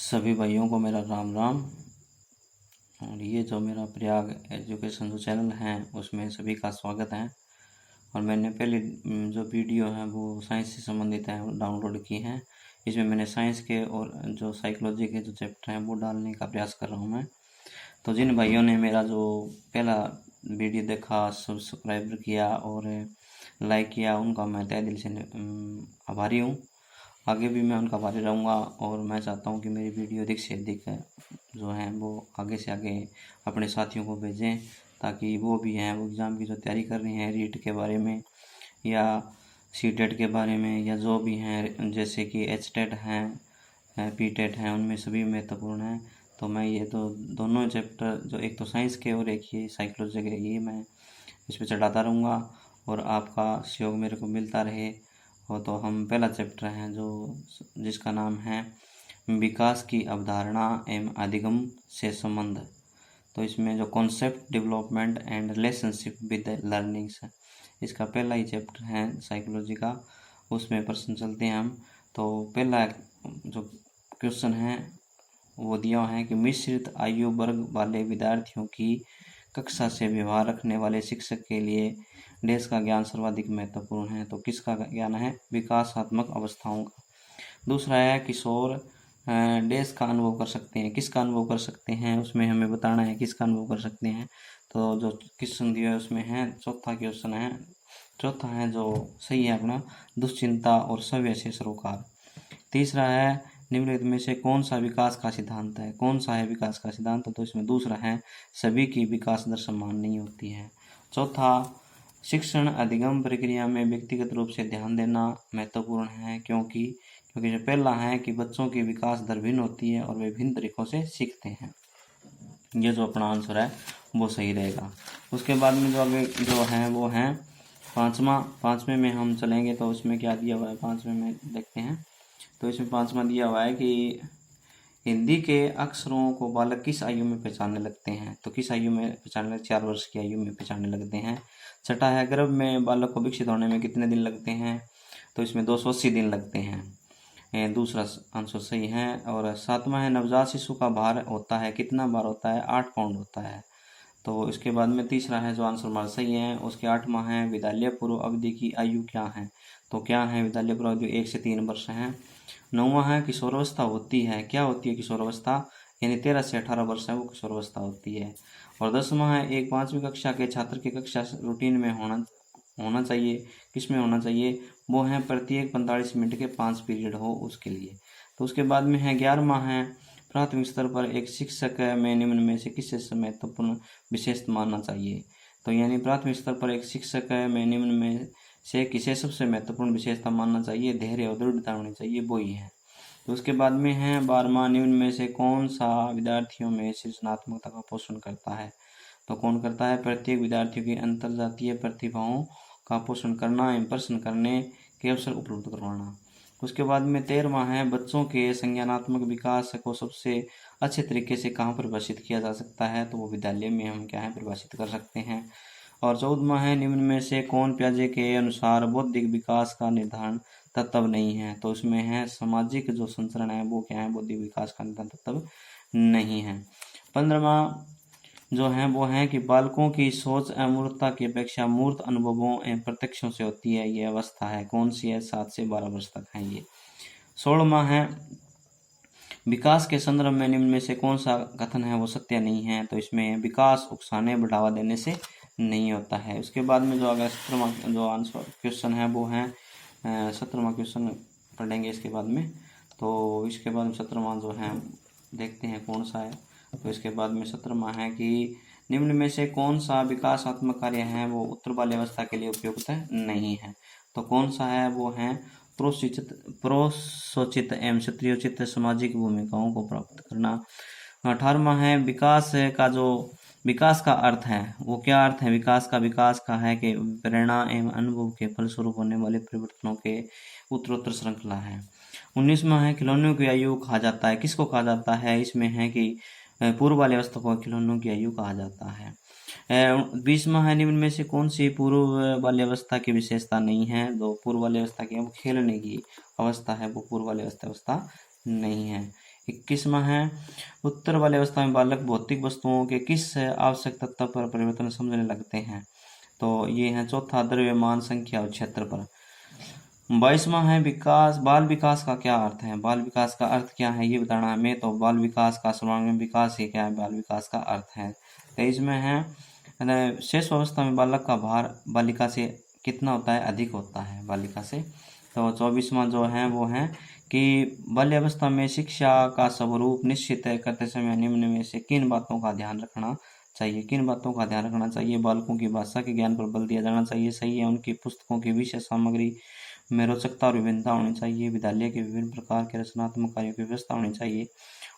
सभी भाइयों को मेरा राम राम। और ये जो मेरा प्रयाग एजुकेशन जो चैनल है उसमें सभी का स्वागत है। और मैंने पहले जो वीडियो है वो साइंस से संबंधित है डाउनलोड की हैं। इसमें मैंने साइंस के और जो साइकोलॉजी के जो चैप्टर हैं वो डालने का प्रयास कर रहा हूँ मैं। तो जिन भाइयों ने मेरा जो पहला वीडियो देखा, सब्सक्राइब किया और लाइक किया, उनका मैं तहे दिल से आभारी हूँ। आगे भी मैं उनका आभारी रहूँगा और मैं चाहता हूँ कि मेरी वीडियो अधिक से अधिक जो है वो आगे से आगे अपने साथियों को भेजें, ताकि वो भी हैं वो एग्ज़ाम की जो तैयारी कर रहे हैं रीट के बारे में या सीटेट के बारे में या जो भी हैं जैसे कि एचटेट हैं पीटेट हैं, उनमें सभी महत्वपूर्ण हैं। तो मैं ये तो दोनों चैप्टर जो एक तो साइंस के और एक ये साइकोलॉजी के, ये मैं इस पर चढ़ाता रहूँगा और आपका सहयोग मेरे को मिलता रहे। और तो हम पहला चैप्टर हैं जो जिसका नाम है विकास की अवधारणा एवं अधिगम से संबंध। तो इसमें जो concept development and relationship with learnings है, इसका पहला ही चैप्टर है साइकोलॉजी का। उसमें प्रश्न चलते हैं हम। तो पहला जो क्वेश्चन है वो दिया है कि मिश्रित आयु वर्ग वाले विद्यार्थियों की कक्षा से व्यवहार रखने वाले शिक्षक के लिए देश का ज्ञान सर्वाधिक महत्वपूर्ण है। तो किसका ज्ञान है? विकासात्मक अवस्थाओं का। दूसरा है किशोर देश का अनुभव कर सकते हैं। किसका अनुभव कर सकते हैं उसमें हमें बताना है किसका अनुभव कर सकते हैं। तो जो क्वेश्चन दिया है उसमें है चौथा क्वेश्चन है, चौथा है जो सही है अपना, दुश्चिंता और सव्यय सरोकार। तीसरा है निम्नलिखित में से कौन सा विकास का सिद्धांत है? कौन सा है विकास का सिद्धांत? तो इसमें दूसरा है सभी की विकास दर समान नहीं होती है। चौथा, शिक्षण अधिगम प्रक्रिया में व्यक्तिगत रूप से ध्यान देना महत्वपूर्ण है, क्योंकि जो पहला है कि बच्चों की विकास दर भिन्न होती है और वे भिन्न तरीकों से सीखते हैं। ये जो अपना आंसर है वो सही रहेगा। उसके बाद में जो आगे जो है वो है पाँचवें में हम चलेंगे। तो उसमें क्या दिया हुआ है पाँचवें में देखते हैं। तो इसमें पाँचवा दिया हुआ है कि हिंदी के अक्षरों को बालक किस आयु में पहचानने लगते हैं? तो किस आयु में पहचानने? 4 वर्ष की आयु में पहचानने लगते हैं। छठा है गर्भ में बालक को विकसित होने में कितने दिन लगते हैं? तो इसमें 280 दिन लगते हैं। दूसरा आंसर सही है। और सातवां है नवजात शिशु का भार होता है, कितना भार होता है? 8 पाउंड होता है। तो इसके बाद में तीसरा है जो आंसर हमारा सही है उसके 8वां है विद्यालय पूर्व अवधि की आयु क्या है? तो क्या है विद्यालय पूर्व अवधि? 1 से 3 वर्ष है। 9वां है किशोरावस्था होती है, क्या होती है किशोरावस्था? यानी 13 से 18 वर्ष है वो किशोरावस्था होती है। और 10वां है एक 5वीं कक्षा के छात्र की कक्षा रूटीन में होना चाहिए। किस में होना चाहिए? वो है प्रत्येक 45 मिनट के 5 पीरियड हो उसके लिए। तो उसके बाद में है 11वां है प्राथमिक स्तर पर एक शिक्षक में निम्न में से किसे महत्वपूर्ण विशेषता मानना चाहिए? तो यानी प्राथमिक स्तर पर एक शिक्षक में निम्न में से किसे सबसे महत्वपूर्ण विशेषता मानना चाहिए? धैर्य और दृढ़ता होनी चाहिए, वो ही है। तो उसके बाद में है 12वां निम्न में से कौन सा विद्यार्थियों में सृजनात्मकता का पोषण करता है? तो कौन करता है? प्रत्येक विद्यार्थियों की अंतर्जातीय प्रतिभाओं का पोषण करना एवं प्रश्न करने के अवसर उपलब्ध करवाना। उसके बाद में 13वां है बच्चों के संज्ञानात्मक विकास को सबसे अच्छे तरीके से कहाँ परिभाषित किया जा सकता है? तो वो विद्यालय में हम क्या है परिभाषित कर सकते हैं। और 14वां है निम्न में से कौन पियाजे के अनुसार बौद्धिक विकास का निर्धारण तत्व नहीं है? तो इसमें है सामाजिक जो संचरण है वो क्या है बौद्धिक विकास का निर्धारण तत्व नहीं है। 15वां जो है वो है कि बालकों की सोच अमूर्तता की अपेक्षा मूर्त अनुभवों एवं प्रत्यक्षों से होती है, ये अवस्था है कौन सी है? 7 से 12 वर्ष तक है ये। 16वां है विकास के संदर्भ में निम्न में से कौन सा कथन है वो सत्य नहीं है? तो इसमें विकास उकसाने बढ़ावा देने से नहीं होता है। उसके बाद में जो अगर 17वां जो आंसर क्वेश्चन है वो है 17वां क्वेश्चन पढ़ेंगे इसके बाद में। तो इसके बाद 17वां जो है देखते हैं कौन सा है। तो इसके बाद में 17वां है कि निम्न में से कौन सा विकासात्मक कार्य है वो उत्तर बाल्यावस्था के लिए उपयुक्त नहीं है? तो कौन सा है? वो है प्रोत्साहित एवं क्षत्रियोचित सामाजिक भूमिकाओं को प्राप्त करना। 18वां है विकास का अर्थ है वो क्या अर्थ है? विकास का है कि प्रेरणा एवं अनुभव के फलस्वरूप होने वाले परिवर्तनों के उत्तरोत्तर श्रृंखला है। 19वां है खिलौनों की आयु कहा जाता है, किसको कहा जाता है? इसमें है कि पूर्व बाल्यावस्था को खिलौनों की आयु कहा जाता है। 20वां है निम्न में से कौन सी पूर्व बाल्यावस्था की विशेषता नहीं है? पूर्व बाल्यावस्था की वो खेलने की अवस्था है, वो पूर्व बाल्यावस्था नहीं है। 21वां है उत्तर वाली अवस्था में बालक भौतिक वस्तुओं के किस आवश्यक तत्व पर परिवर्तन समझने लगते हैं। तो ये है चौथा द्रव्यमान, संख्या और क्षेत्रफल। 22वां है विकास, बाल विकास का क्या अर्थ है। बाल विकास का अर्थ क्या है ये बताना हमें। तो बाल विकास का सर्वांगीण विकास ये क्या है, बाल विकास का अर्थ है। 23 में है शेष अवस्था में बालक का भार बालिका से कितना होता है, अधिक होता है बालिका से। तो 24वां जो है वो है कि बाल्यावस्था में शिक्षा का स्वरूप निश्चित करते समय निम्न में से किन बातों का ध्यान रखना चाहिए। किन बातों का ध्यान रखना चाहिए। बालकों की भाषा के ज्ञान पर बल दिया जाना चाहिए, सही है। उनकी पुस्तकों की विषय सामग्री में रोचकता और विभिन्नता होनी चाहिए। विद्यालय के विभिन्न प्रकार के रचनात्मक कार्यों की व्यवस्था होनी चाहिए।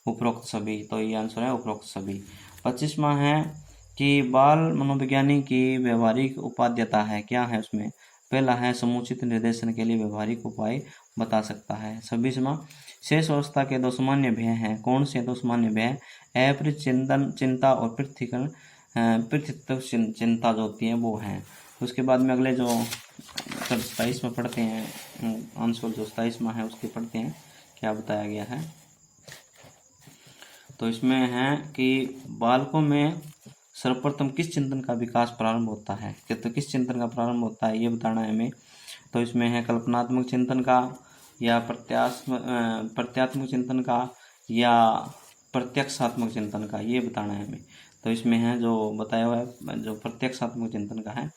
उपरोक्त सभी, तो ये आंसर है उपरोक्त सभी। 25वां है कि बाल मनोविज्ञानी की व्यवहारिक उपाध्यता है, क्या है उसमें। पहला है समुचित निर्देशन के लिए व्यवहारिक उपाय बता सकता है। 26वां शेष अवस्था के दो सामान्य भय हैं, कौन से दो सामान्य भय। अप्रचिंतन चिंता और पृथ्वी चिंता जो होती है वो है। उसके बाद में अगले जो 27 में पढ़ते हैं आंसर, जो 27वां है उसके पढ़ते हैं क्या बताया गया है। तो इसमें है कि बालकों में सर्वप्रथम किस चिंतन का विकास प्रारंभ होता है। तो किस चिंतन का प्रारंभ होता है ये बताना है हमें। तो इसमें है कल्पनात्मक चिंतन का या प्रत्यात्मक चिंतन का या प्रत्यक्षात्मक चिंतन का, ये बताना है हमें। तो इसमें है जो बताया हुआ है जो प्रत्यक्षात्मक चिंतन का है।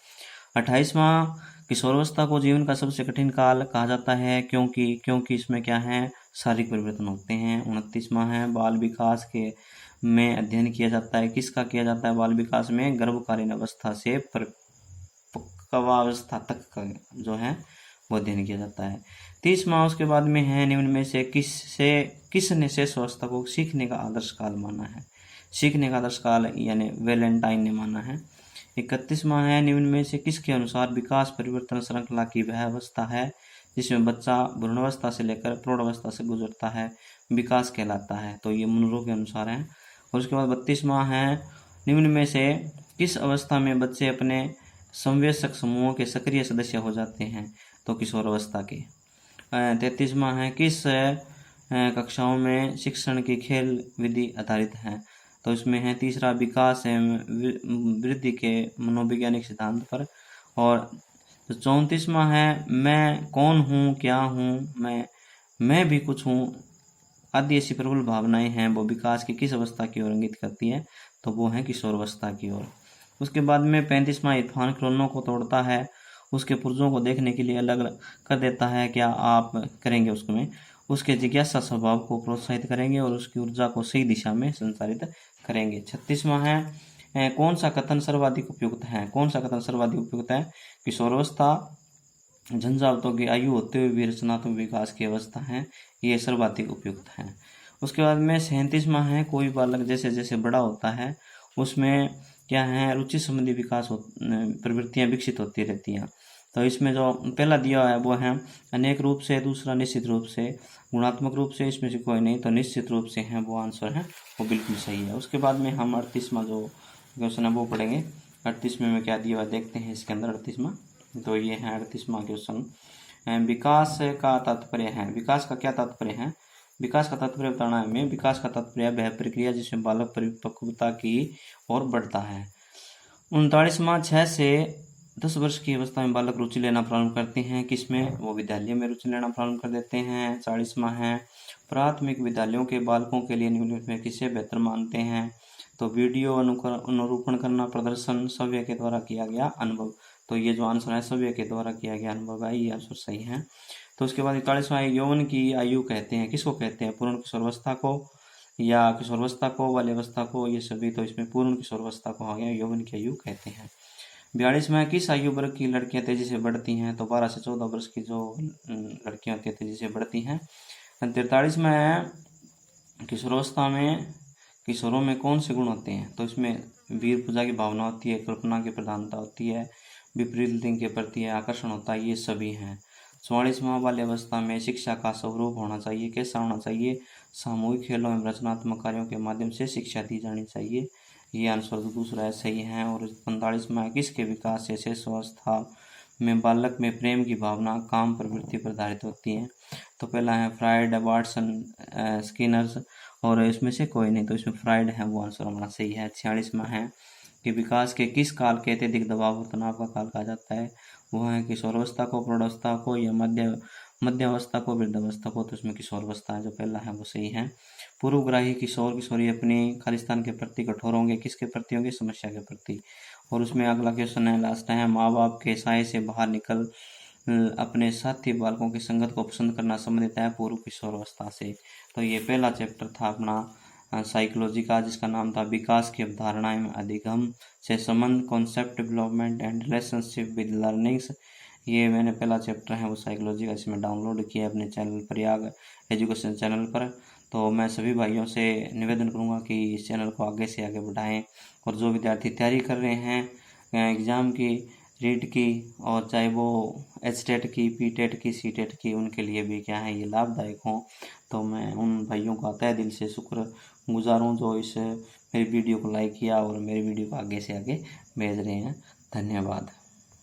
28वां किशोरावस्था को जीवन का सबसे कठिन काल कहा जाता है, क्योंकि इसमें क्या है, शारीरिक परिवर्तन होते हैं। 29वां है बाल विकास के में अध्ययन किया जाता है, किसका किया जाता है बाल विकास में, गर्भकालीन अवस्था से परिपक्वावस्था तक का जो है वो अध्ययन किया जाता है। 30वां उसके बाद में है निम्न में से किसने शेष अवस्था को सीखने का आदर्श काल माना है। सीखने का आदर्श काल यानी वैलेंटाइन ने माना है। 31वां है निम्न में से किसके अनुसार विकास परिवर्तन श्रृंखला की वह अवस्था है जिसमें बच्चा भ्रूणावस्था से लेकर प्रौढ़ावस्था से गुजरता है, विकास कहलाता है। तो ये मुनरो के अनुसार है। और उसके बाद 32वां है निम्न में से किस अवस्था में बच्चे अपने संवेशक समूहों के सक्रिय सदस्य हो जाते हैं। तो किशोर अवस्था के। 33वां है किस कक्षाओं में शिक्षण की खेल विधि आधारित है। तो इसमें है तीसरा विकास एवं वृद्धि के मनोवैज्ञानिक सिद्धांत पर। और 34वां है मैं कौन हूँ, क्या हूँ, मैं भी कुछ हूँ आदि ऐसी प्रबल भावनाएं हैं वो विकास की किस अवस्था की ओर इंगित करती है। तो वो है किशोरावस्था की ओर। उसके बाद में 35वां इरफान खिलौनों को तोड़ता है, उसके पुर्जों को देखने के लिए अलग कर देता है, क्या आप करेंगे उसमें। उसके जिज्ञासा स्वभाव को प्रोत्साहित करेंगे और उसकी ऊर्जा को सही दिशा में संचारित करेंगे। 36वां है कौन सा कथन सर्वाधिक उपयुक्त है। कौन सा कथन सर्वाधिक उपयुक्त है। किशोरावस्था झंझावतों की आयु होते हुए भी रचनात्मक विकास की अवस्था है, ये सर्वाधिक उपयुक्त है। उसके बाद में 37वां है कोई बालक जैसे जैसे बड़ा होता है उसमें क्या है रुचि संबंधी विकास प्रवृत्तियां विकसित होती रहती हैं। तो इसमें जो पहला दिया है वो है अनेक रूप से, दूसरा निश्चित रूप से, गुणात्मक रूप से, इसमें से कोई नहीं। तो निश्चित रूप से है वो आंसर है, वो बिल्कुल सही है। उसके बाद में हम 38वां जो क्वेश्चन है वो पढ़ेंगे। 38वें में क्या दिया हुआ देखते हैं इसके अंदर। 38वां तो ये है 38वां क्वेश्चन। विकास का तात्पर्य है। विकास का क्या तात्पर्य है। विकास का तात्पर्य बताना है हमें। विकास का तात्पर्य वह प्रक्रिया जिसमें बालक परिपक्वता की ओर बढ़ता है। 39वां 6 से 10 वर्ष की अवस्था में बालक रुचि लेना प्रारंभ करते हैं, किसमें, वो विद्यालय में रुचि लेना प्रारंभ कर देते हैं। 40वां है प्राथमिक विद्यालयों के बालकों के लिए निम्नलिखित में किसे बेहतर मानते हैं। तो वीडियो अनुरूपण करना, प्रदर्शन, सव्य के द्वारा किया गया अनुभव। तो ये जो आंसर है सव्य के द्वारा किया गया अनुभव है, ये आंसर सही है। तो उसके बाद 41वां यौवन की आयु कहते हैं, किसको कहते हैं, पूर्ण किशोरावस्था को या किशोरावस्था को, बाल्यावस्था को, ये सभी। तो इसमें पूर्ण किशोरावस्था को आ गया, यौवन की आयु कहते हैं। 42वां किस आयु वर्ग की लड़कियां तेजी से बढ़ती हैं। तो 12 से 14 वर्ष की जो लड़कियां होती हैं तेजी से बढ़ती हैं। 43वां है किशोरावस्था में किशोरों में कौन से गुण होते हैं। तो इसमें वीर पूजा की भावना होती है, कल्पना की प्रधानता होती है, विपरीत लिंग के प्रति आकर्षण होता है, ये सभी हैं। 44वां बाल्यावस्था में शिक्षा का स्वरूप होना चाहिए, कैसा होना चाहिए, सामूहिक खेलों एवं रचनात्मक कार्यों के माध्यम से शिक्षा दी जानी चाहिए, ये आंसर दूसरा है, सही है। और 45वां किसके विकास से शेष अवस्था में बालक में प्रेम की भावना काम प्रवृत्ति पर आधारित होती है। तो पहला है फ्राइड, वाटसन, स्किनर्स, और इसमें से कोई नहीं, तो इसमें फ्राइड है वो आंसर हमारा सही है। 46वां है कि विकास के किस काल के अत्यधिक दबाव और तनाव का काल कहा जाता है। वो है किशोरावस्था को, प्रौढ़ावस्था को, या मध्यावस्था को, वृद्धावस्था को। तो इसमें किशोरावस्था है जो पहला है वो सही है। पूर्वग्राही किशोर किशोरी अपनी खालिस्तान के प्रति कठोर होंगे, किसके प्रति होंगे, समस्या के प्रति। और उसमें अगला क्वेश्चन है, लास्ट है, माँ बाप के साए से बाहर निकल अपने साथी बालकों की संगत को पसंद करना संबंधित है पूर्व किशोरावस्था से। तो ये पहला चैप्टर था अपना साइकोलॉजी का, जिसका नाम था विकास की अवधारणाएं में अधिगम से संबंध, concept development and relationship with learnings. ये मैंने पहला चैप्टर है वो साइकोलॉजी का, इसमें डाउनलोड किया अपने चैनल प्रयाग एजुकेशन चैनल पर। तो मैं सभी भाइयों से निवेदन करूंगा कि इस चैनल को आगे से आगे बढ़ाएं, और जो विद्यार्थी तैयारी कर रहे हैं एग्ज़ाम की, रीट की, और चाहे वो एचटेट की, पीटेट की, सीटेट की, उनके लिए भी क्या है ये लाभदायक हों। तो मैं उन भाइयों का तहे दिल से शुक्रगुजार हूँ जो इस मेरी वीडियो को लाइक किया और मेरी वीडियो को आगे से आगे भेज रहे हैं। धन्यवाद।